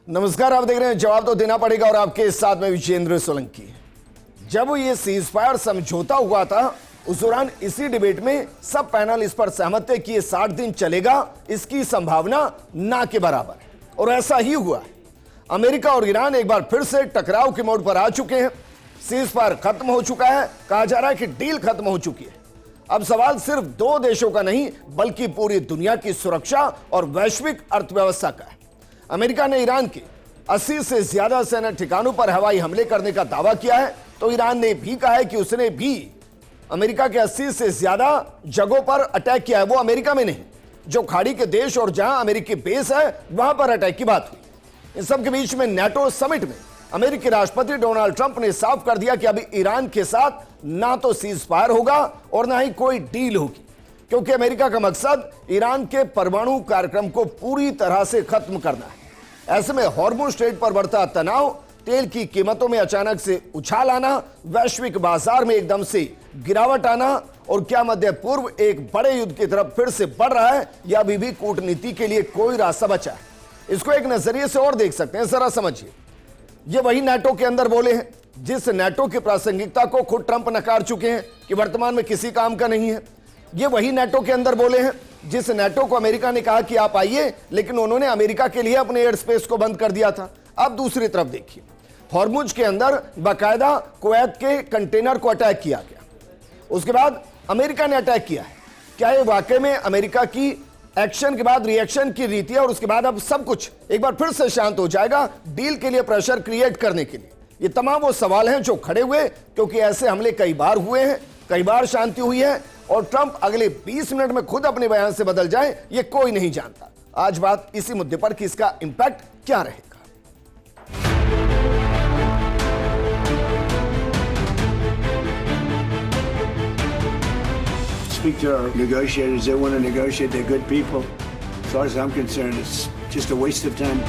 नमस्कार, आप देख रहे हैं जवाब तो देना पड़ेगा और आपके साथ में विजेंद्र सोलंकी। जब ये सीज फायर समझौता हुआ था उस दौरान इसी डिबेट में सब पैनल इस पर सहमत थे कि ये 60 दिन चलेगा, इसकी संभावना ना के बराबर है और ऐसा ही हुआ है। अमेरिका और ईरान एक बार फिर से टकराव के मोड़ पर आ चुके हैं। सीज फायर खत्म हो चुका है, कहा जा रहा है कि डील खत्म हो चुकी है। अब सवाल सिर्फ दो देशों का नहीं बल्कि पूरी दुनिया की सुरक्षा और वैश्विक अर्थव्यवस्था का है। अमेरिका ने ईरान के 80 से ज्यादा सेना ठिकानों पर हवाई हमले करने का दावा किया है, तो ईरान ने भी कहा है कि उसने भी अमेरिका के 80 से ज्यादा जगहों पर अटैक किया है। वो अमेरिका में नहीं, जो खाड़ी के देश और जहां अमेरिकी बेस है वहां पर अटैक की बात हुई। इन सब के बीच में नेटो समिट में अमेरिकी राष्ट्रपति डोनाल्ड ट्रंप ने साफ कर दिया कि अभी ईरान के साथ ना तो सीज फायर होगा और ना ही कोई डील होगी, क्योंकि अमेरिका का मकसद ईरान के परमाणु कार्यक्रम को पूरी तरह से खत्म करना है। ऐसे में हॉर्मुज़ स्ट्रेट पर बढ़ता तनाव, तेल की कीमतों में अचानक से उछाल आना, वैश्विक बाजार में एकदम से गिरावट आना और क्या मध्य पूर्व एक बड़े युद्ध की तरफ फिर से बढ़ रहा है या अभी भी कूटनीति के लिए कोई रास्ता बचा है? इसको एक नजरिए से और देख सकते हैं, जरा समझिए। ये वही नाटो के अंदर बोले हैं जिस नाटो की प्रासंगिकता को खुद ट्रंप नकार चुके हैं कि वर्तमान में किसी काम का नहीं है। ये वही नाटो के अंदर बोले हैं जिस नाटो को अमेरिका ने कहा कि आप आइए, लेकिन उन्होंने अमेरिका के लिए अपने एयर स्पेस को बंद कर दिया था। अब दूसरी तरफ देखिए, हॉर्मुज़ के अंदर बाकायदा कुवैत के कंटेनर को अटैक किया गया, उसके बाद अमेरिका ने अटैक किया है। क्या ये वाकई में अमेरिका की एक्शन के बाद रिएक्शन की रीति है और उसके बाद अब सब कुछ एक बार फिर से शांत हो जाएगा डील के लिए प्रेशर क्रिएट करने के लिए? ये तमाम वो सवाल हैं जो खड़े हुए, क्योंकि ऐसे हमले कई बार हुए हैं, कई बार शांति हुई है और ट्रंप अगले 20 मिनट में खुद अपने बयान से बदल जाए ये कोई नहीं जानता। आज बात इसी मुद्दे पर कि इसका इंपैक्ट क्या रहेगा। Speak to our negotiators. They want to negotiate. They're good people. As far as I'm concerned, it's just a waste of time.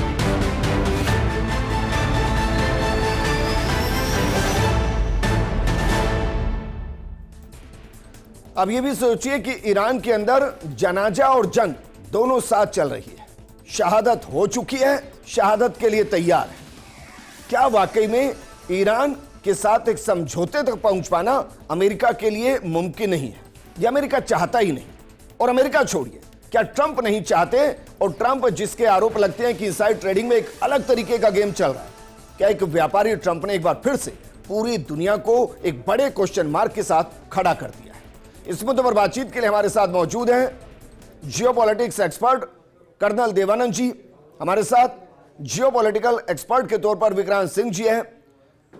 अब ये भी सोचिए कि ईरान के अंदर जनाजा और जंग दोनों साथ चल रही है। शहादत हो चुकी है, शहादत के लिए तैयार है। क्या वाकई में ईरान के साथ एक समझौते तक पहुंच पाना अमेरिका के लिए मुमकिन नहीं है? यह अमेरिका चाहता ही नहीं। और अमेरिका छोड़िए, क्या ट्रंप नहीं चाहते? और ट्रंप जिसके आरोप लगते हैं कि इनसाइड ट्रेडिंग में एक अलग तरीके का गेम चल रहा है, क्या एक व्यापारी ट्रंप ने एक बार फिर से पूरी दुनिया को एक बड़े क्वेश्चन मार्क के साथ खड़ा कर दिया है? इस मुद्दे पर बातचीत के लिए हमारे साथ मौजूद हैं जियोपॉलिटिक्स एक्सपर्ट कर्नल देवानंद जी, हमारे साथ जियोपॉलिटिकल एक्सपर्ट के तौर पर विक्रांत सिंह जी हैं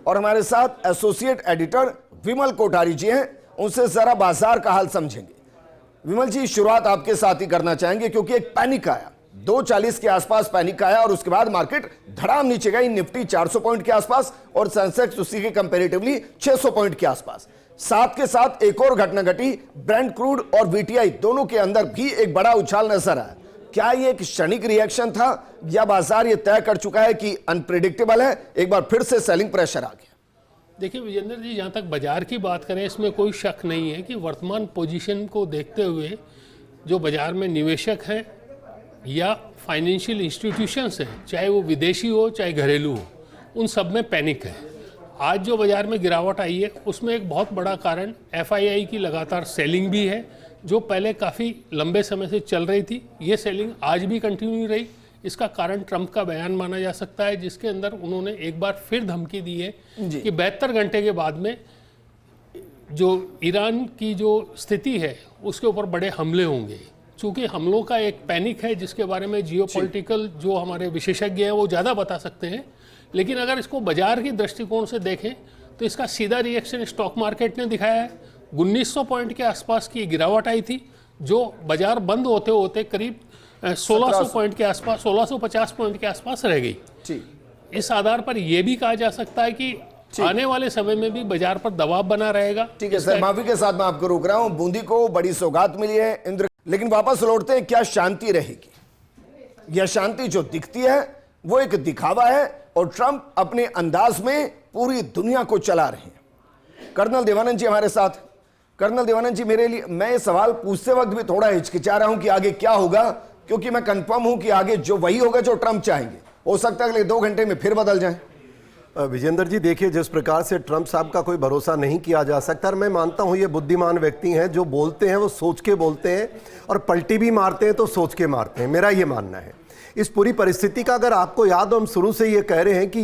और हमारे साथ एसोसिएट एडिटर विमल कोठारी जी हैं। उनसे जरा बाजार का हाल समझेंगे। विमल जी, शुरुआत आपके साथ ही करना चाहेंगे क्योंकि एक पैनिक आया, 240 के आसपास पैनिक आया और उसके बाद मार्केट धड़ाम नीचे गई। निफ्टी 400 पॉइंट के आसपास और सेंसेक्स उसी के कंपैरेटिवली 600 पॉइंट के आसपास। साथ के साथ एक और घटना घटी, ब्रेंट क्रूड और वीटीआई दोनों के अंदर भी एक बड़ा उछाल नजर आया। क्या ये एक क्षणिक रिएक्शन था या बाजार ये तय कर चुका है कि अनप्रेडिक्टेबल है, एक बार फिर से सेलिंग प्रेशर आ गया? देखिए विजेंद्र जी, जहाँ तक बाजार की बात करें इसमें कोई शक नहीं है कि वर्तमान पोजीशन को देखते हुए जो बाजार में निवेशक हैं या फाइनेंशियल इंस्टीट्यूशंस हैं, चाहे वो विदेशी हो चाहे घरेलू हो, उन सब में पैनिक है। आज जो बाजार में गिरावट आई है उसमें एक बहुत बड़ा कारण एफआईआई की लगातार सेलिंग भी है, जो पहले काफ़ी लंबे समय से चल रही थी। ये सेलिंग आज भी कंटिन्यू रही। इसका कारण ट्रंप का बयान माना जा सकता है, जिसके अंदर उन्होंने एक बार फिर धमकी दी है कि 72 घंटे के बाद में जो ईरान की जो स्थिति है उसके ऊपर बड़े हमले होंगे। चूँकि हमलों का एक पैनिक है जिसके बारे में जियोपॉलिटिकल जो हमारे विशेषज्ञ हैं वो ज़्यादा बता सकते हैं, लेकिन अगर इसको बाजार की दृष्टिकोण से देखें तो इसका सीधा रिएक्शन स्टॉक मार्केट ने दिखाया है। 1900 पॉइंट के आसपास की गिरावट आई थी, जो बाजार बंद होते होते करीब 1600 पॉइंट के आसपास, 1650 पॉइंट के आसपास रह गई। इस आधार पर यह भी कहा जा सकता है कि आने वाले समय में भी बाजार पर दबाव बना रहेगा। ठीक है सर, माफी के साथ मैं आपको रोक रहा हूं। बूंदी को बड़ी सौगात मिली है इंद्र, लेकिन वापस लौटते हैं, क्या शांति रहेगी? यह शांति जो दिखती है वो एक दिखावा है और ट्रंप अपने अंदाज में पूरी दुनिया को चला रहे हैं। कर्नल देवानंद जी हमारे साथ। कर्नल देवानंद जी, मेरे लिए मैं ये सवाल पूछते वक्त भी थोड़ा हिचकिचा रहा हूं कि आगे क्या होगा, क्योंकि मैं कंफर्म हूं कि आगे जो वही होगा जो ट्रंप चाहेंगे। हो सकता है अगले 2 घंटे में फिर बदल जाए। विजेंद्र जी देखिए, जिस प्रकार से ट्रंप साहब का कोई भरोसा नहीं किया जा सकता, और मैं मानता हूं ये बुद्धिमान व्यक्ति हैं, जो बोलते हैं वो सोच के बोलते हैं और पलटी भी मारते हैं तो सोच के मारते हैं, मेरा ये मानना है। इस पूरी परिस्थिति का अगर आपको याद हो, हम शुरू से ये कह रहे हैं कि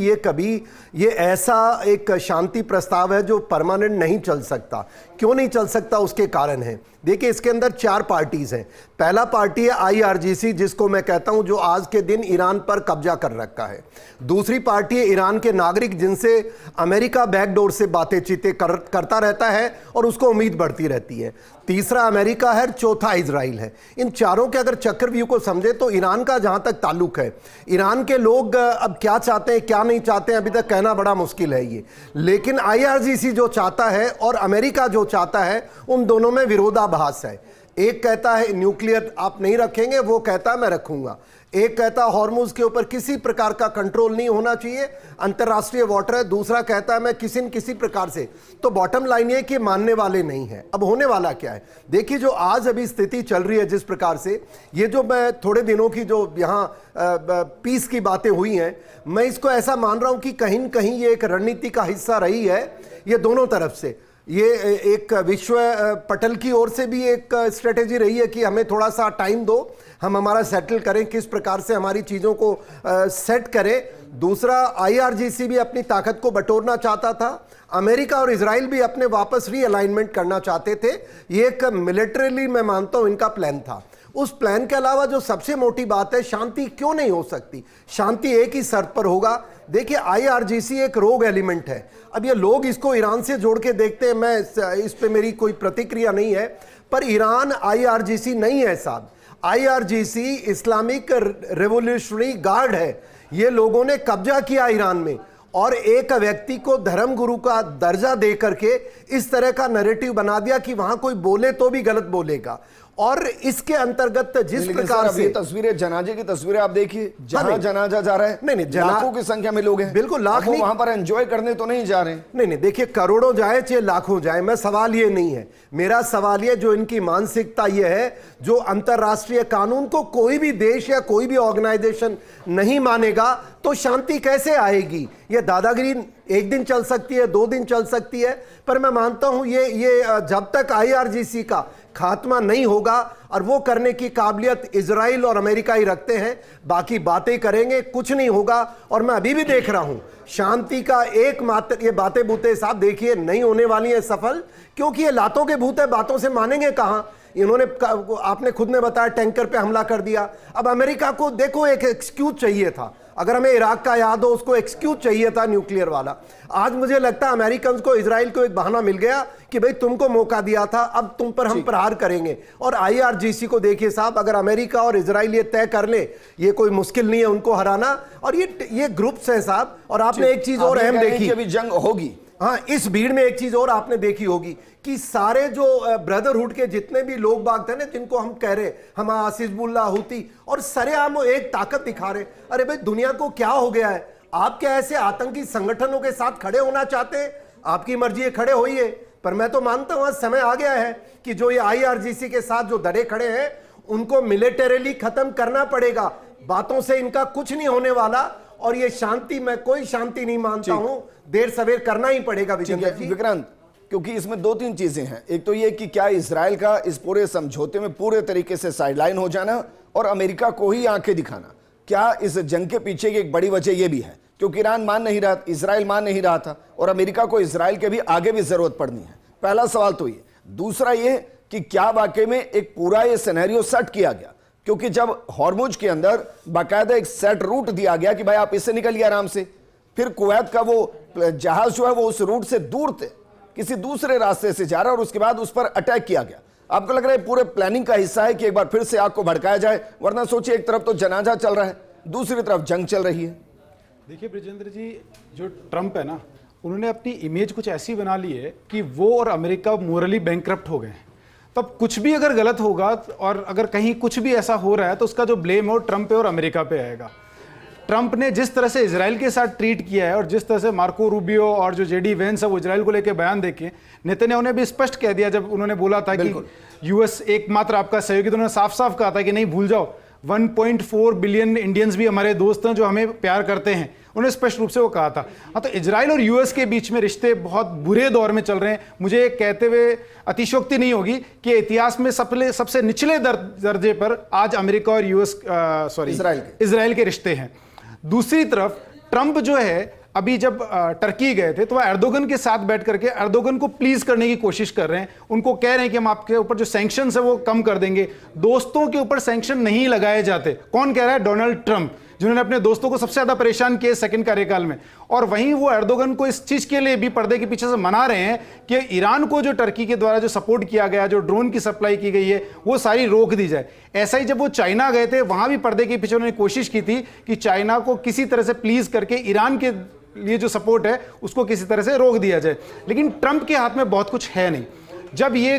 ये ऐसा एक शांति प्रस्ताव है जो परमानेंट नहीं चल सकता। क्यों नहीं चल सकता, उसके कारण है। देखिए, इसके अंदर 4 पार्टीज हैं। पहला पार्टी है IRGC, जिसको मैं कहता हूं जो आज के दिन ईरान पर कब्जा कर रखा है। दूसरी पार्टी है ईरान के नागरिक, जिनसे अमेरिका बैकडोर से बातें चीतें करता रहता है और उसको उम्मीद बढ़ती रहती है। तीसरा अमेरिका है, चौथा इजराइल है। इन चारों के अगर चक्रव्यूह को समझे तो ईरान का जहां तक ताल्लुक है, ईरान के लोग अब क्या चाहते हैं क्या नहीं चाहते हैं अभी तक कहना बड़ा मुश्किल है ये। लेकिन IRGC जो चाहता है और अमेरिका जो चाहता है, उन दोनों में विरोधाभास है। एक कहता है न्यूक्लियर आप नहीं रखेंगे, वो कहता है मैं रखूंगा। एक कहता है हॉर्मुज के ऊपर किसी प्रकार का कंट्रोल नहीं होना चाहिए, अंतरराष्ट्रीय वाटर है। दूसरा कहता है मैं किसी न किसी प्रकार से। तो बॉटम लाइन ये कि मानने वाले नहीं है। अब होने वाला क्या है, देखिए जो आज अभी स्थिति चल रही है जिस प्रकार से, ये जो मैं थोड़े दिनों की जो यहाँ पीस की बातें हुई हैं, मैं इसको ऐसा मान रहा हूं कि कहीं न कहीं ये एक रणनीति का हिस्सा रही है, ये दोनों तरफ से। ये एक विश्व पटल की ओर से भी एक स्ट्रेटेजी रही है कि हमें थोड़ा सा टाइम दो, हम हमारा सेटल करें, किस प्रकार से हमारी चीज़ों को सेट करें। दूसरा, IRGC भी अपनी ताकत को बटोरना चाहता था। अमेरिका और इजराइल भी अपने वापस रीअलाइनमेंट करना चाहते थे। ये एक मिलिट्रीली मैं मानता हूं इनका प्लान था। उस प्लान के अलावा जो सबसे मोटी बात है, शांति क्यों नहीं हो सकती? शांति एक ही शर्त पर होगा। देखिए, IRGC एक रोग एलिमेंट है। अब ये लोग इसको ईरान से जोड़ के देखते हैं, मैं इस पे मेरी कोई प्रतिक्रिया नहीं है, पर ईरान IRGC नहीं है साहब। IRGC इस्लामिक रेवोल्यूशनरी गार्ड है। ये लोगों ने कब्जा किया ईरान में और एक व्यक्ति को धर्मगुरु का दर्जा दे करके इस तरह का नैरेटिव बना दिया कि वहां कोई बोले तो भी गलत बोलेगा। और इसके अंतर्गत जिस प्रकार से तस्वीरें, जनाजे की तस्वीरें आप देखिए, जहां जनाजा जा रहा है, नहीं लाखों की संख्या में लोग हैं। बिल्कुल, लाख नहीं, वहां पर एंजॉय करने तो नहीं जा रहे। नहीं, देखिए करोड़ों जाए चाहे लाखों जाए, मैं सवाल ये नहीं है। मेरा सवाल ये, जो इनकी मानसिकता ये है, जो अंतरराष्ट्रीय कानून को कोई भी देश या कोई भी ऑर्गेनाइजेशन नहीं मानेगा तो शांति कैसे आएगी? ये दादागिरी एक दिन चल सकती है, 2 दिन चल सकती है, पर मैं मानता हूं ये जब तक IRGC का खात्मा नहीं होगा, और वो करने की काबिलियत इजराइल और अमेरिका ही रखते हैं, बाकी बातें करेंगे, कुछ नहीं होगा। और मैं अभी भी देख रहा हूं शांति का एकमात्र, ये बातें बूते साहब देखिए नहीं होने वाली है सफल, क्योंकि ये लातों के भूत है, बातों से मानेंगे कहां? इन्होंने, आपने खुद ने बताया, टैंकर पे हमला कर दिया। अब अमेरिका को देखो एक एक्सक्यूज चाहिए था। अगर हमें इराक का याद हो, उसको एक्सक्यूज चाहिए था न्यूक्लियर वाला। आज मुझे लगता है अमेरिकन को, इजराइल को एक बहाना मिल गया कि भाई तुमको मौका दिया था, अब तुम पर हम प्रहार करेंगे। और IRGC को देखिए साहब, अगर अमेरिका और इजराइल ये तय कर ले, ये कोई मुश्किल नहीं है उनको हराना। और ये ग्रुप्स हैं साहब। और आपने एक चीज और अहम देखी, अभी जंग होगी। हाँ, इस भीड़ में एक चीज और आपने देखी होगी कि सारे जो ब्रदरहुड के जितने भी लोग बाग थे ना, जिनको हम कह रहे हम हिजबुल्लाह, हुती, और सरेआम एक ताकत दिखा रहे। अरे भाई, दुनिया को क्या हो गया है? आप क्या ऐसे आतंकी संगठनों के साथ खड़े होना चाहते हैं? आपकी मर्जी है, खड़े होइए। पर मैं तो मानता हूं समय आ गया है कि जो ये IRGC के साथ जो डरे खड़े हैं, उनको मिलिटरीली खत्म करना पड़ेगा। बातों से इनका कुछ नहीं होने वाला। और ये शांति, मैं कोई शांति नहीं मानता हूं, देर सवेर करना ही पड़ेगा। विक्रांत, क्योंकि इसमें 2-3 चीजें हैं। एक तो ये कि क्या इजराइल का इस पूरे समझौते में पूरे तरीके से साइडलाइन हो जाना और अमेरिका को ही आंखें दिखाना, क्या इस जंग के पीछे की एक बड़ी वजह यह भी है? क्योंकि ईरान मान नहीं रहा, इजराइल मान नहीं रहा था, और अमेरिका को इजराइल के भी आगे भी जरूरत पड़नी है। पहला सवाल तो ये। दूसरा ये कि क्या वाकई में एक पूरा ये सिनेरियो सेट किया गया? क्योंकि जब हॉर्मुज के अंदर बाकायदा एक सेट रूट दिया गया कि भाई आप इससे निकलिए आराम से, फिर कुवैत का वो जहाज जो है वो उस रूट से दूर थे, किसी दूसरे रास्ते से जा रहा, और उसके बाद उस पर अटैक किया गया। आपको लग रहा है पूरे प्लानिंग का हिस्सा है कि एक बार फिर से आग को भड़काया जाए? वरना सोचिए, एक तरफ तो जनाजा चल रहा है, दूसरी तरफ जंग चल रही है। देखिए ब्रिजेंद्र जी, जो ट्रंप है ना, उन्होंने अपनी इमेज कुछ ऐसी बना ली है कि वो और अमेरिका मोरली बैंकक्रप्ट हो गए हैं। तब कुछ भी अगर गलत होगा और अगर कहीं कुछ भी ऐसा हो रहा है तो उसका जो ब्लेम है वो ट्रंप पे और अमेरिका पे आएगा। ट्रंप ने जिस तरह से इजराइल के साथ ट्रीट किया है और जिस तरह से मार्को रूबियो और जो जेडी वेंस है वो इजराइल को लेकर बयान देके, नेतन्याहू ने भी स्पष्ट कह दिया जब उन्होंने बोला था कि यूएस एकमात्र आपका सहयोगी, तो उन्होंने साफ साफ कहा था कि नहीं भूल जाओ, 1.4 बिलियन इंडियंस भी हमारे दोस्त हैं जो हमें प्यार करते हैं, उन्होंने स्पष्ट रूप से वो कहा था। हाँ, तो इजराइल और यूएस के बीच में रिश्ते बहुत बुरे दौर में चल रहे हैं। मुझे ये कहते हुए अतिशयोक्ति नहीं होगी कि इतिहास में सबसे निचले दर्जे पर आज अमेरिका और यूएस इजराइल के रिश्ते हैं। दूसरी तरफ ट्रंप जो है, अभी जब टर्की गए थे तो वह एर्दोगन के साथ बैठ करके एर्दोगन को प्लीज करने की कोशिश कर रहे हैं। उनको कह रहे हैं कि हम आपके ऊपर जो सैंक्शंस है वो कम कर देंगे। दोस्तों के ऊपर सैंक्शन नहीं लगाए जाते। कौन कह रहा है? डोनाल्ड ट्रंप, जिन्होंने अपने दोस्तों को सबसे ज्यादा परेशान किया सेकंड कार्यकाल में। और वहीं वो एर्दोगन को इस चीज के लिए भी पर्दे के पीछे से मना रहे हैं कि ईरान को जो टर्की के द्वारा जो सपोर्ट किया गया, जो ड्रोन की सप्लाई की गई है, वो सारी रोक दी जाए। ऐसा ही जब वो चाइना गए थे, वहां भी पर्दे के पीछे उन्होंने कोशिश की थी कि चाइना को किसी तरह से प्लीज करके ईरान के लिए जो सपोर्ट है उसको किसी तरह से रोक दिया जाए। लेकिन ट्रंप के हाथ में बहुत कुछ है नहीं। जब ये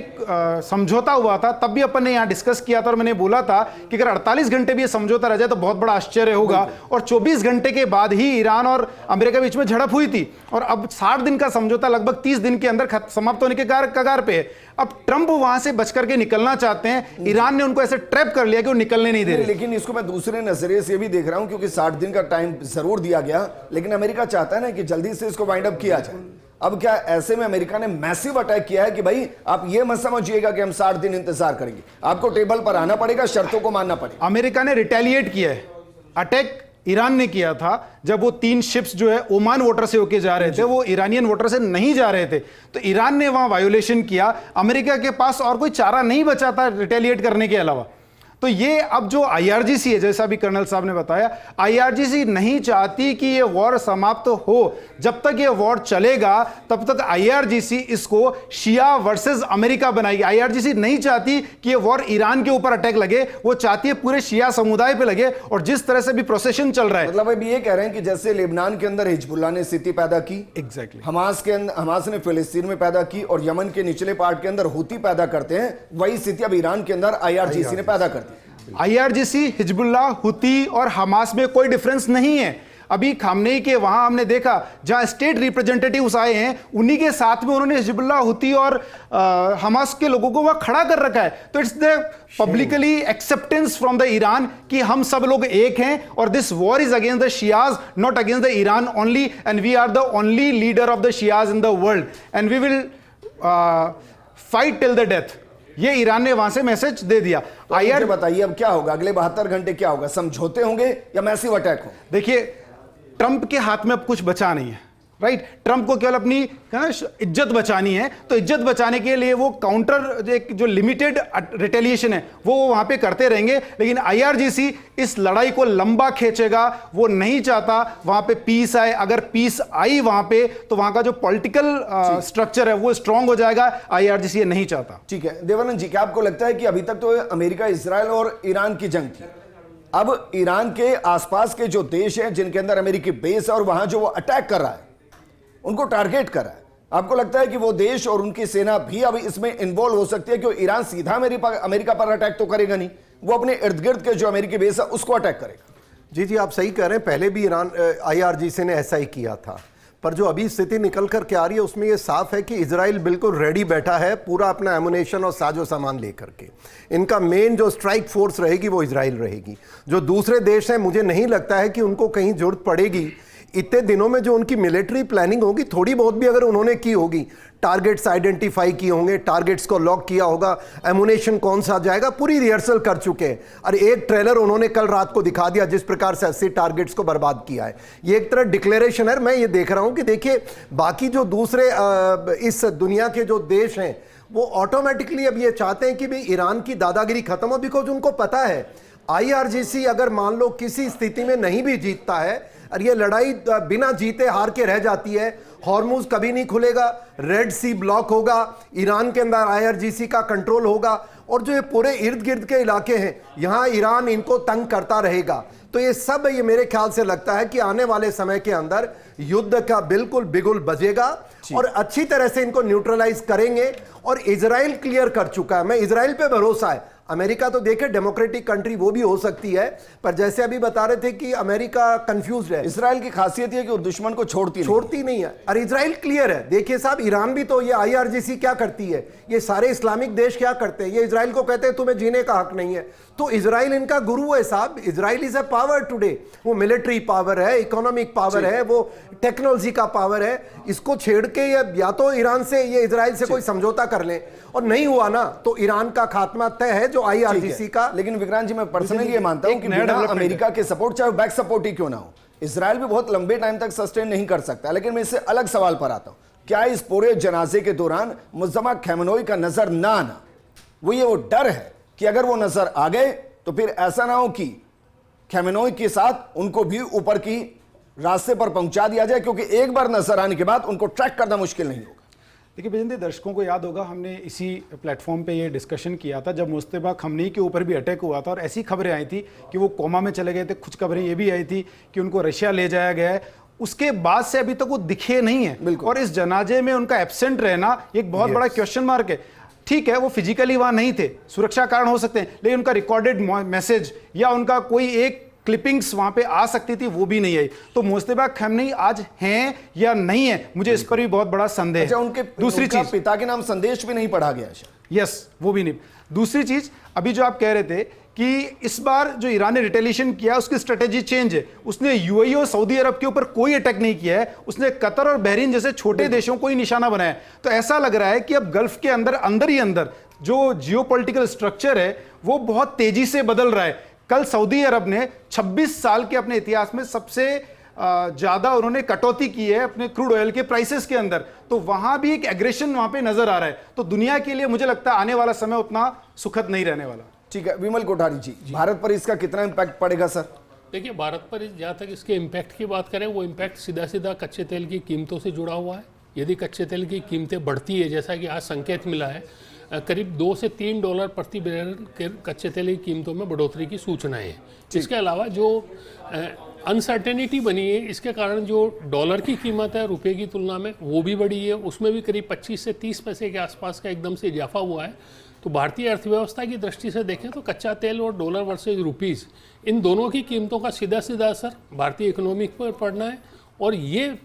समझौता हुआ था तब भी अपन ने यहाँ डिस्कस किया था और मैंने बोला था कि अगर 48 घंटे भी ये समझौता रह जाए तो बहुत बड़ा आश्चर्य होगा। और 24 घंटे के बाद ही ईरान और अमेरिका के बीच में झड़प हुई थी और अब 60 दिन का समझौता लगभग 30 दिन के अंदर समाप्त होने के कगार पे है। अब ट्रंप वहां से बच करके निकलना चाहते हैं। ईरान ने उनको ऐसे ट्रैप कर लिया कि वो निकलने नहीं दे रहे। लेकिन इसको मैं दूसरे नजरिए से भी देख रहा हूं, क्योंकि 60 दिन का टाइम जरूर दिया गया, लेकिन अमेरिका चाहता है ना कि जल्दी से इसको वाइंड अप किया जाए। अब क्या ऐसे में अमेरिका ने मैसिव अटैक किया है कि भाई आप ये मत समझिएगा कि हम 60 दिन इंतजार करेंगे, आपको टेबल पर आना पड़ेगा, शर्तों को मानना पड़ेगा। अमेरिका ने रिटेलिएट किया है। अटैक ईरान ने किया था जब वो 3 शिप्स जो है ओमान वाटर से होके जा रहे थे, वो ईरानियन वाटर से नहीं जा रहे थे, तो ईरान ने वहां वायोलेशन किया। अमेरिका के पास और कोई चारा नहीं बचा था रिटेलिएट करने के अलावा। तो ये अब जो IRGC है, जैसा भी कर्नल साहब ने बताया, IRGC नहीं चाहती कि ये वॉर समाप्त हो। जब तक ये वॉर चलेगा तब तक IRGC इसको शिया वर्सेस अमेरिका बनाएगी। IRGC नहीं चाहती कि ये वॉर ईरान के ऊपर अटैक लगे, वो चाहती है पूरे शिया समुदाय पे लगे। और जिस तरह से भी प्रोसेशन चल रहा है, मतलब अभी ये कह रहे हैं कि जैसे लेबनान के अंदर हिजबुल्लाह ने स्थिति पैदा की, एग्जैक्टली हमास ने फिलिस्तीन में पैदा की और यमन के निचले पार्ट के अंदर हूती पैदा करते हैं, वही स्थिति अब ईरान के अंदर IRGC ने पैदा कर दी। IRGC, हिजबुल्लाह, हुती और हमास में कोई डिफरेंस नहीं है। अभी खामनेई के वहां हमने देखा जहां स्टेट रिप्रेजेंटेटिव्स आए हैं, उन्हीं के साथ में उन्होंने हिजबुल्लाह, हुती और हमास के लोगों को वहां खड़ा कर रखा है। तो it's the publicly acceptance from the Iran कि हम सब लोग एक हैं और this war is against the Shias, not against the Iran only, and we are the only leader of the Shias in the world and we will fight till the death. ये Iran ने वहां से message दे दिया। तो बताइए अब क्या होगा, अगले 72 घंटे क्या होगा? समझौते होंगे या मैसिव अटैक हो? देखिए, ट्रंप के हाथ में अब कुछ बचा नहीं है, राइट। ट्रंप को केवल अपनी इज्जत बचानी है, तो इज्जत बचाने के लिए वो काउंटर जो लिमिटेड रिटेलिएशन है वो वहां पे करते रहेंगे। लेकिन IRGC इस लड़ाई को लंबा खींचेगा। वो नहीं चाहता वहां पे पीस आए। अगर पीस आई वहां पे तो वहां का जो पॉलिटिकल स्ट्रक्चर है वो स्ट्रांग हो जाएगा। IRGC ये नहीं चाहता। ठीक है देवानंद जी, क्या आपको लगता है कि अभी तक तो अमेरिका, इजराइल और ईरान की जंग थी, अब ईरान के आसपास के जो देश हैं जिनके अंदर अमेरिकी बेस है और वहां जो वो अटैक कर रहा है, उनको टारगेट कर रहा है, आपको लगता है कि वो देश और उनकी सेना भी अब इसमें इन्वॉल्व हो सकती है? क्योंकि ईरान सीधा अमेरिका पर अटैक तो करेगा नहीं, वो अपने इर्द गिर्द के जो अमेरिकी बेस है उसको अटैक करेगा। जी आप सही कह रहे हैं। पहले भी ईरान IRGC ने ऐसा ही किया था, पर जो अभी स्थिति निकल कर के आ रही है उसमें यह साफ है कि इजराइल बिल्कुल रेडी बैठा है, पूरा अपना एमुनेशन और साजो सामान लेकर के। इनका मेन जो स्ट्राइक फोर्स रहेगी वो इजराइल रहेगी। जो दूसरे देश हैं, मुझे नहीं लगता है कि उनको कहीं जरूरत पड़ेगी। इतने दिनों में जो उनकी मिलिट्री प्लानिंग होगी, थोड़ी बहुत भी अगर उन्होंने की होगी, टारगेट्स आइडेंटिफाई किए होंगे, टारगेट्स को लॉक किया होगा, एमुनेशन कौन सा जाएगा, पूरी रिहर्सल कर चुके हैं। और एक ट्रेलर उन्होंने कल रात को दिखा दिया जिस प्रकार से 80 टारगेट्स को बर्बाद किया है। ये एक तरह डिक्लेरेशन है। मैं ये देख रहा हूं कि देखिए, बाकी जो दूसरे इस दुनिया के जो देश हैं वो ऑटोमेटिकली अब ये चाहते हैं कि भाई ईरान की दादागिरी खत्म हो, बिकॉज उनको पता है IRGC अगर मान लो किसी स्थिति में नहीं भी जीतता है और ये लड़ाई बिना जीते हार के रह जाती है, हॉर्मुज कभी नहीं खुलेगा, रेड सी ब्लॉक होगा, ईरान के अंदर IRGC का कंट्रोल होगा और जो ये पूरे इर्द गिर्द के इलाके हैं यहां ईरान इनको तंग करता रहेगा। तो ये सब, ये मेरे ख्याल से लगता है कि आने वाले समय के अंदर युद्ध का बिल्कुल बिगुल बजेगा और अच्छी तरह से इनको न्यूट्रलाइज करेंगे। और इजराइल क्लियर कर चुका है, मैं इजराइल पे भरोसा है, अमेरिका तो देखे डेमोक्रेटिक कंट्री वो भी हो सकती है, पर जैसे अभी बता रहे थे कि अमेरिका कंफ्यूज है। इसराइल की खासियत ये है कि वो दुश्मन को छोड़ती नहीं है। और इजराइल क्लियर है। देखिए साहब, ईरान भी तो, ये IRGC क्या करती है, ये सारे इस्लामिक देश क्या करते हैं, ये इजराइल को कहते हैं तुम्हें जीने का हक नहीं है। तो इजराइल इनका गुरु है साहब। Israel is a power today. वो मिलिट्री पावर है, इकोनॉमिक पावर है, वो टेक्नोलॉजी का पावर है। इसको छेड़ के या तो ईरान से, ये इजराइल से कोई समझौता कर लें, और नहीं हुआ ना तो ईरान का खात्मा तय है जो IRGC का। लेकिन विक्रांत जी, मैं पर्सनली ये मानता हूं कि बिना अमेरिका के सपोर्ट, चाहे बैक सपोर्ट ही क्यों ना हो, इजराइल भी बहुत लंबे टाइम तक सस्टेन नहीं कर सकता। लेकिन मैं इससे अलग सवाल पर आता हूं, क्या इस पूरे जनाजे के दौरान मुज्तबा खamenei का नजर ना आना, वो डर है कि अगर वो नजर आ गए तो फिर ऐसा ना हो कि खamenei के साथ उनको भी ऊपर की रास्ते पर पहुंचा दिया जाए, क्योंकि एक बार नजर आने के बाद उनको ट्रैक करना मुश्किल नहीं होगा। देखिए बिजेंद्र, दर्शकों को याद होगा हमने इसी प्लेटफॉर्म पे ये डिस्कशन किया था जब मुज्तबा खamenei के ऊपर भी अटैक हुआ था, और ऐसी खबरें आई थी कि वो कोमा में चले गए थे। कुछ खबरें ये भी आई थी कि उनको रशिया ले जाया गया है। उसके बाद से अभी तक वो दिखे नहीं है, और इस जनाजे में उनका एब्सेंट रहना एक बहुत बड़ा क्वेश्चन मार्क है। ठीक है, वो फिजिकली वहां नहीं थे, सुरक्षा कारण हो सकते हैं, लेकिन उनका रिकॉर्डेड मैसेज या उनका कोई एक क्लिपिंग्स वहां पे आ सकती थी, वो भी नहीं आई। तो मुज्तबा खamenei आज हैं या नहीं है, मुझे इस पर भी बहुत बड़ा संदेह है। अच्छा, उनके दूसरी चीज, पिता के नाम संदेश भी नहीं पढ़ा गया। यस, वो भी नहीं। दूसरी चीज, अभी जो आप कह रहे थे कि इस बार जो ईरान ने रिटेलिएशन किया उसकी स्ट्रेटेजी चेंज है। उसने यूएई और सऊदी अरब के ऊपर कोई अटैक नहीं किया है, उसने कतर और बहरीन जैसे छोटे देशों को ही निशाना बनाया। तो ऐसा लग रहा है कि अब गल्फ के अंदर ही अंदर जो जियोपॉलिटिकल स्ट्रक्चर है वो बहुत तेजी से बदल रहा है। कल सऊदी अरब ने 26 साल के अपने इतिहास में सबसे ज्यादा उन्होंने कटौती की है अपने क्रूड ऑयल के प्राइसेस के अंदर, तो वहां भी एक एग्रेशन वहां पे नजर आ रहा है। तो दुनिया के लिए मुझे लगता है आने वाला समय उतना सुखद नहीं रहने वाला। ठीक है, विमल कोठारी जी, भारत पर इसका कितना इंपैक्ट पड़ेगा सर? देखिए, भारत पर जहाँ तक इसके इम्पैक्ट की बात करें, वो इम्पैक्ट सीधा सीधा कच्चे तेल की कीमतों से जुड़ा हुआ है। यदि कच्चे तेल की कीमतें बढ़ती है, जैसा कि आज संकेत मिला है, करीब $2 से $3 प्रति बैरल के कच्चे तेल की कीमतों में बढ़ोतरी की सूचनाएं हैं। इसके अलावा जो अनसर्टेनिटी बनी है, इसके कारण जो डॉलर की कीमत है रुपए की तुलना में, वो भी बढ़ी है। उसमें भी करीब 25 से 30 पैसे के आसपास का एकदम से इजाफा हुआ है। तो भारतीय अर्थव्यवस्था की दृष्टि से देखें तो कच्चा तेल और डॉलर वर्सेज रुपीज़, इन दोनों की कीमतों का सीधा सीधा असर भारतीय इकोनॉमी पर पड़ना है। और ये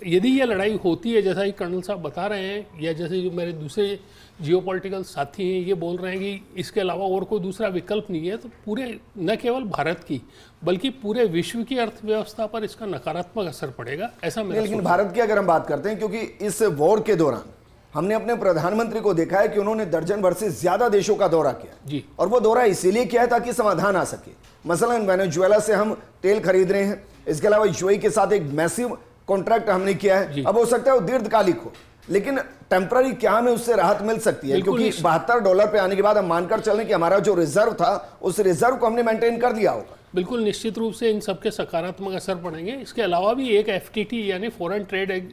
यदि ये लड़ाई होती है, जैसा कि कर्नल साहब बता रहे हैं, या जैसे जो मेरे दूसरे जियोपॉलिटिकल साथी हैं ये बोल रहे हैं कि इसके अलावा और कोई दूसरा विकल्प नहीं है, तो पूरे न केवल भारत की बल्कि पूरे विश्व की अर्थव्यवस्था पर इसका नकारात्मक असर पड़ेगा, ऐसा मेरा। लेकिन भारत की अगर हम बात करते हैं, क्योंकि इस वॉर के दौरान हमने अपने प्रधानमंत्री को देखा है कि उन्होंने दर्जन भर से ज्यादा देशों का दौरा किया जी, और वो दौरा इसीलिए किया है ताकि समाधान आ सके। मसलन वेनेजुएला से हम तेल खरीद रहे हैं, इसके अलावा यूएई के साथ एक मैसिव कॉन्ट्रैक्ट हमने किया है। अब हो सकता है वो दीर्घकालिक हो, लेकिन टेम्पररी क्या हमें उससे राहत मिल सकती है, क्योंकि $72 पे आने के बाद हम मानकर चलें कि हमारा जो रिजर्व था उस रिजर्व को हमने मेंटेन कर लिया होगा। बिल्कुल निश्चित रूप से इन सबके सकारात्मक असर पड़ेंगे। इसके अलावा भी एक FTT यानी foreign trade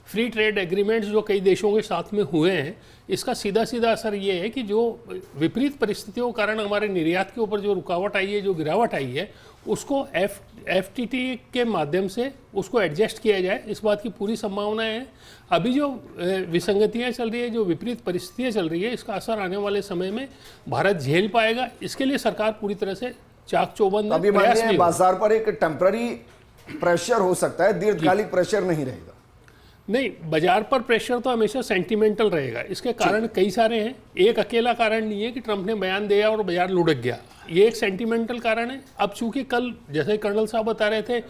free trade agreements जो कई देशों के साथ में हुए हैं, इसका सीधा सीधा असर ये है कि जो विपरीत परिस्थितियों के कारण हमारे निर्यात के ऊपर जो रुकावट आई है, जो गिरावट आई है, उसको FTT के माध्यम से उसको एडजस्ट किया जाए, इस बात की पूरी संभावना है। अभी जो विसंगतियां चल रही है, जो विपरीत परिस्थितियां चल रही है, इसका असर आने वाले समय में भारत झेल पाएगा। इसके लिए सरकार पूरी तरह से चाक चौबंद अभी बाजार पर एक टेम्पररी प्रेशर हो सकता है, दीर्घकालिक प्रेशर नहीं रहेगा। नहीं, बाजार पर प्रेशर तो हमेशा सेंटिमेंटल रहेगा। इसके कारण कई सारे हैं, एक अकेला कारण नहीं है कि ट्रंप ने बयान दिया और बाजार लुढ़क गया, ये एक सेंटिमेंटल कारण है। अब चूंकि कल जैसे कर्नल साहब बता रहे थे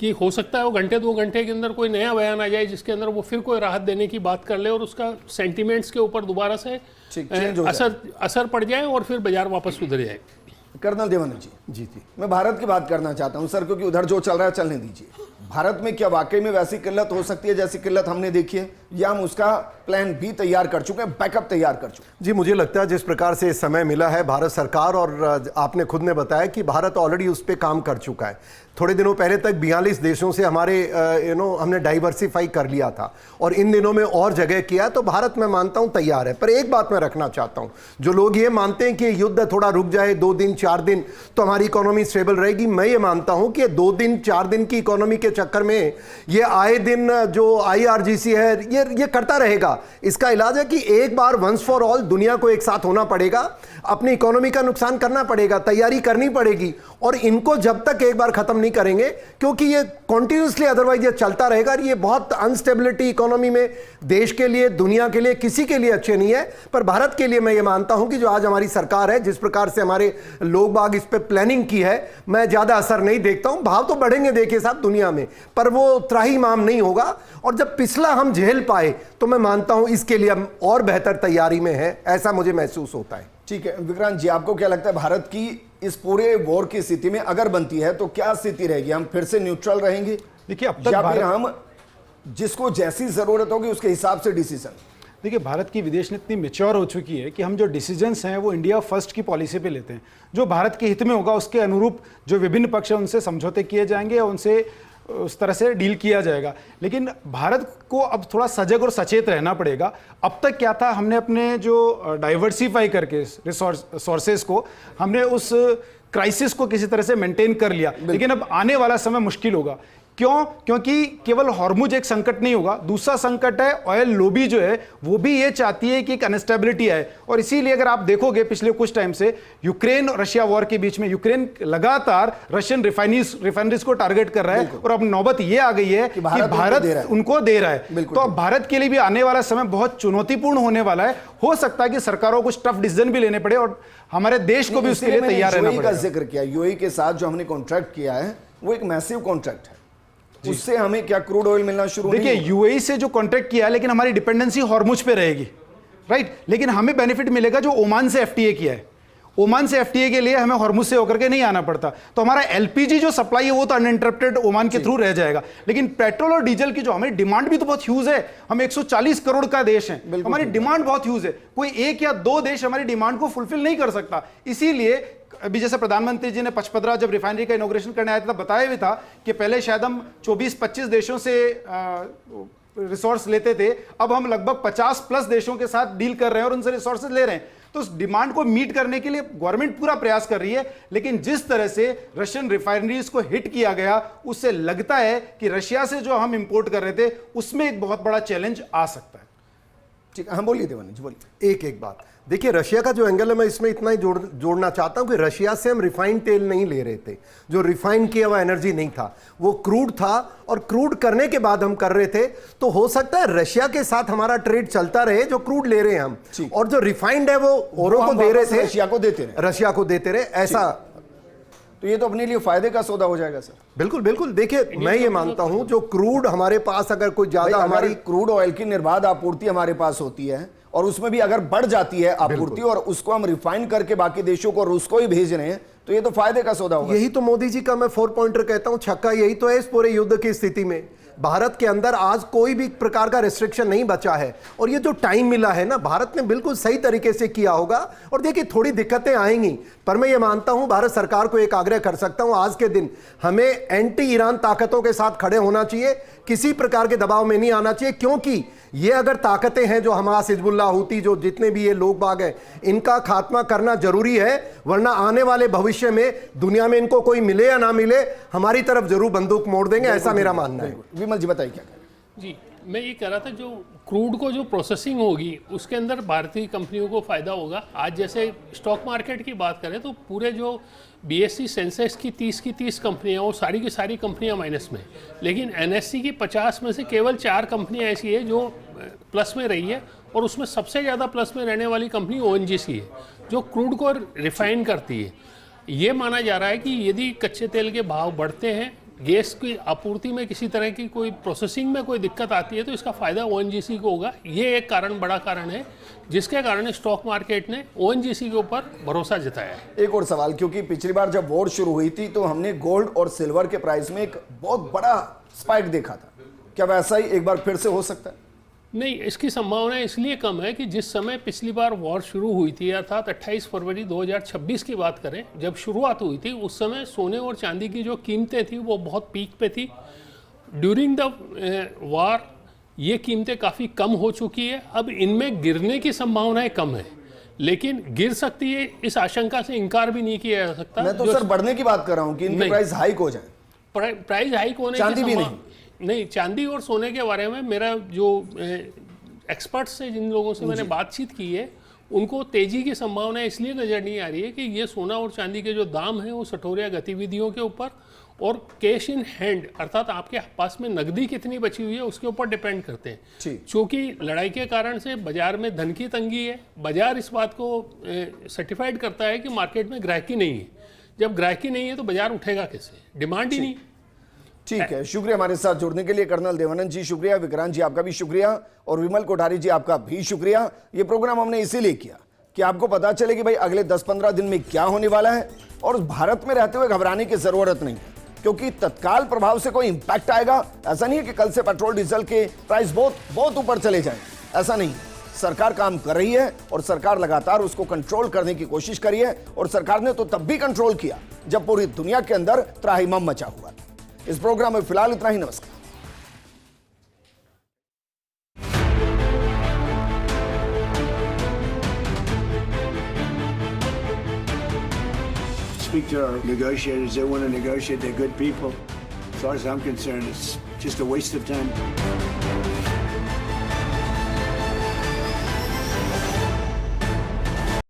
कि हो सकता है वो घंटे 2 घंटे के अंदर कोई नया बयान आ जाए जिसके अंदर वो फिर कोई राहत देने की बात कर ले और उसका सेंटिमेंट्स के ऊपर दोबारा से असर पड़ जाए और फिर बाजार वापस सुधर जाए। कर्नल देवानंद जी, मैं भारत की बात करना चाहता हूं सर, क्योंकि उधर जो चल रहा है चलने दीजिए। भारत में क्या वाकई में वैसी किल्लत हो सकती है जैसी किल्लत हमने देखी है, या हम उसका प्लान भी तैयार कर चुके हैं, बैकअप तैयार कर चुके हैं? जी, मुझे लगता है जिस प्रकार से समय मिला है भारत सरकार, और आपने खुद ने बताया कि भारत ऑलरेडी उस पर काम कर चुका है। थोड़े दिनों पहले तक 42 देशों से हमारे हमने डाइवर्सिफाई कर लिया था, और इन दिनों में और जगह किया, तो भारत मैं मानता हूं तैयार है। पर एक बात मैं रखना चाहता हूं, जो लोग ये मानते हैं कि युद्ध थोड़ा रुक जाए, 2 दिन 4 दिन तो हमारी इकोनॉमी स्टेबल रहेगी। मैं ये मानता हूं कि 2 दिन 4 दिन की इकोनॉमी के चक्कर में ये आए दिन जो IRGC है ये करता रहेगा। इसका इलाज है कि एक बार वंस फॉर ऑल दुनिया को एक साथ होना पड़ेगा, अपनी इकोनॉमी का नुकसान करना पड़ेगा, तैयारी करनी पड़ेगी, और इनको जब तक एक बार खत्म नहीं करेंगे, क्योंकि ये कॉन्टिन्यूसली अदरवाइज ये चलता रहेगा और ये बहुत अनस्टेबिलिटी इकोनॉमी में देश के लिए, दुनिया के लिए, किसी के लिए अच्छे नहीं है। पर भारत के लिए मैं ये मानता हूं कि जो आज हमारी सरकार है, जिस प्रकार से हमारे लोग बाग इस पे प्लानिंग की है, मैं ज्यादा असर नहीं देखता हूं। भाव तो बढ़ेंगे देखिए साहब दुनिया में, पर वो त्राही माम नहीं होगा। और जब पिछला हम झेल पाए तो मैं मानता हूं इसके लिए हम और बेहतर तैयारी में है, ऐसा मुझे महसूस होता है। ठीक है विक्रांत जी, आपको क्या लगता है भारत की इस पूरे वॉर की स्थिति में अगर बनती है तो क्या स्थिति रहेगी? हम फिर से न्यूट्रल रहेंगे देखिए, अब तक या फिर हम जिसको जैसी जरूरत होगी उसके हिसाब से डिसीजन? देखिए, भारत की विदेश नीति इतनी मैच्योर हो चुकी है कि हम जो डिसीजंस हैं वो इंडिया फर्स्ट की पॉलिसी पे लेते हैं। जो भारत के हित में होगा उसके अनुरूप जो विभिन्न पक्ष हैं उनसे समझौते किए जाएंगे और उनसे उस तरह से डील किया जाएगा। लेकिन भारत को अब थोड़ा सजग और सचेत रहना पड़ेगा। अब तक क्या था, हमने अपने जो डाइवर्सिफाई करके सोर्सेस को हमने उस क्राइसिस को किसी तरह से मेंटेन कर लिया, लेकिन अब आने वाला समय मुश्किल होगा। क्यों? क्योंकि केवल हॉर्मुज एक संकट नहीं होगा, दूसरा संकट है ऑयल लॉबी जो है वो भी ये चाहती है कि एक अनस्टेबिलिटी आए। और इसीलिए अगर आप देखोगे पिछले कुछ टाइम से यूक्रेन और रशिया वॉर के बीच में यूक्रेन लगातार रशियन रिफाइनरीज को टारगेट कर रहा है, और अब नौबत ये आ गई है कि भारत उनको दे रहा है। तो अब भारत के लिए भी आने वाला समय बहुत चुनौतीपूर्ण होने वाला है। हो सकता है कि सरकारों को कुछ टफ डिसीजन भी लेने पड़े और हमारे देश को भी उसके लिए तैयार रहना पड़ेगा। जिक्र किया यूएई के साथ जो हमने कॉन्ट्रैक्ट किया है वो एक मैसिव कॉन्ट्रैक्ट है, उससे हमें क्या क्रूड ऑयल मिलना शुरू? देखिए, यूएई से जो कॉन्ट्रैक्ट किया है, लेकिन हमारी डिपेंडेंसी हॉर्मुज पे रहेगी, राइट। लेकिन हमें बेनिफिट मिलेगा जो ओमान से एफटीए किया है। ओमान से एफटीए के लिए हमें हॉर्मुज से होकर के नहीं आना पड़ता, तो हमारा एलपीजी जो सप्लाई है वो तो अनइंटरप्टेड ओमान के थ्रू रह जाएगा। लेकिन पेट्रोल और डीजल की जो हमारी डिमांड भी तो बहुत ह्यूज है, हम 140 करोड़ का देश है, हमारी डिमांड बहुत ह्यूज है। कोई 1 या 2 देश हमारी डिमांड को फुलफिल नहीं कर सकता। इसीलिए अभी जैसे प्रधानमंत्री जी ने पचपदरा जब रिफाइनरी का इनॉग्रेशन करने आया था बताया भी था कि पहले शायद हम 24-25 देशों से रिसोर्स लेते थे, अब हम लगभग 50+ देशों के साथ डील कर रहे हैं और उनसे रिसोर्सेज ले रहे हैं। तो उस डिमांड को मीट करने के लिए गवर्नमेंट पूरा प्रयास कर रही है, लेकिन जिस तरह से रशियन रिफाइनरीज को हिट किया गया उससे लगता है कि रशिया से जो हम इंपोर्ट कर रहे थे उसमें एक बहुत बड़ा चैलेंज आ सकता है। ठीक है, हम बोलिए देवानी जी, बोलिए। एक बात देखिए, रशिया का जो एंगल है मैं इसमें इतना ही जोड़ना चाहता हूं कि रशिया से हम रिफाइंड तेल नहीं ले रहे थे, जो रिफाइन किया हुआ एनर्जी नहीं था, वो क्रूड था, और क्रूड करने के बाद हम कर रहे थे। तो हो सकता है रशिया के साथ हमारा ट्रेड चलता रहे, जो क्रूड ले रहे हैं हम, और जो रिफाइंड है वो औरों को दे रहे थे, रशिया को देते रहे ऐसा। तो ये तो अपने लिए फायदे का सौदा हो जाएगा सर। बिल्कुल बिल्कुल। देखिए, मैं ये मानता हूं जो क्रूड हमारे पास अगर कोई ज्यादा हमारी क्रूड ऑयल की निर्बाध आपूर्ति हमारे पास होती है और उसमें भी अगर बढ़ जाती है आपूर्ति और उसको हम रिफाइन करके बाकी देशों को, रूस को ही भेज रहे हैं, तो ये तो फायदे का सौदा होगा। यही तो मोदी जी का मैं 4 पॉइंटर कहता हूं, छक्का यही तो है इस पूरे युद्ध की स्थिति में। भारत के अंदर आज कोई भी प्रकार का रिस्ट्रिक्शन नहीं बचा है, और ये जो टाइम मिला है ना, भारत ने बिल्कुल सही तरीके से किया होगा। और देखिए, थोड़ी दिक्कतें आएंगी, पर मैं ये मानता हूं भारत सरकार को एक आग्रह कर सकता हूं, आज के दिन हमें एंटी ईरान ताकतों के साथ खड़े होना चाहिए, किसी प्रकार के दबाव में नहीं आना चाहिए। क्योंकि ये अगर ताकतें हैं जो हमास, हिजबुल्लाह, हूती, जो जितने भी ये लोग बाग हैं, इनका खात्मा करना जरूरी है, वरना आने वाले भविष्य में दुनिया में इनको कोई मिले या ना मिले, हमारी तरफ जरूर बंदूक मोड़ देंगे, ऐसा मेरा मानना है। विमल जी बताइए क्या करें। जी, मैं ये कह रहा था जो क्रूड को जो प्रोसेसिंग होगी उसके अंदर भारतीय कंपनियों को फ़ायदा होगा। आज जैसे स्टॉक मार्केट की बात करें तो पूरे जो BSE सेंसेक्स की 30 कंपनियां, वो सारी की सारी कंपनियां माइनस में, लेकिन NSE की 50 में से केवल 4 कंपनियां ऐसी है जो प्लस में रही है, और उसमें सबसे ज़्यादा प्लस में रहने वाली कंपनी ONGC है जो क्रूड को रिफाइन करती है। ये माना जा रहा है कि यदि कच्चे तेल के भाव बढ़ते हैं, गैस की आपूर्ति में किसी तरह की कोई प्रोसेसिंग में कोई दिक्कत आती है, तो इसका फ़ायदा ONGC को होगा। ये एक कारण, बड़ा कारण है जिसके कारण स्टॉक मार्केट ने ONGC के ऊपर भरोसा जताया है। एक और सवाल, क्योंकि पिछली बार जब वॉर शुरू हुई थी तो हमने गोल्ड और सिल्वर के प्राइस में एक बहुत बड़ा स्पाइक देखा था, क्या वैसा ही एक बार फिर से हो सकता है? नहीं, इसकी संभावना इसलिए कम है कि जिस समय पिछली बार वॉर शुरू हुई थी, अर्थात 28 फरवरी 2026 की बात करें, जब शुरुआत हुई थी, उस समय सोने और चांदी की जो कीमतें थी वो बहुत पीक पे थी। ड्यूरिंग द वॉर ये कीमतें काफ़ी कम हो चुकी है, अब इनमें गिरने की संभावनाएं कम है, लेकिन गिर सकती है, इस आशंका से इनकार भी नहीं किया जा सकता। मैं तो सर बढ़ने की बात कर रहा हूं कि इनके नहीं। प्राइस हाइक हो जाए। प्राइस हाइक होने चांदी के भी नहीं, चांदी और सोने के बारे में मेरा जो एक्सपर्ट्स से जिन लोगों से मैंने बातचीत की है, उनको तेजी की संभावना इसलिए नजर नहीं आ रही है कि ये सोना और चांदी के जो दाम हैं वो सटोरिया गतिविधियों के ऊपर और कैश इन हैंड अर्थात आपके पास में नकदी कितनी बची हुई है उसके ऊपर डिपेंड करते हैं। क्योंकि लड़ाई के कारण से बाजार में धन की तंगी है, बाजार इस बात को सर्टिफाइड करता है कि मार्केट में ग्राहकी नहीं है। जब ग्राहकी नहीं है तो बाजार उठेगा कैसे, डिमांड ही नहीं। ठीक है, शुक्रिया हमारे साथ जुड़ने के लिए कर्नल देवानंद जी, शुक्रिया। विक्रांत जी आपका भी शुक्रिया और विमल कोठारी जी आपका भी शुक्रिया। ये प्रोग्राम हमने इसीलिए किया कि आपको पता चले कि भाई अगले 10-15 दिन में क्या होने वाला है और भारत में रहते हुए घबराने की जरूरत नहीं है, क्योंकि तत्काल प्रभाव से कोई इंपैक्ट आएगा ऐसा नहीं है कि कल से पेट्रोल डीजल के प्राइस बहुत ऊपर चले जाएं, ऐसा नहीं। सरकार काम कर रही है और सरकार लगातार उसको कंट्रोल करने की कोशिश करी है और सरकार ने तो तब भी कंट्रोल किया जब पूरी दुनिया के अंदर त्राहिमाम मचा हुआ। इस प्रोग्राम में फिलहाल इतना ही। नमस्कार। Speak to our negotiators. They want to negotiate. They're good people. As far as I'm concerned, it's just a waste of time.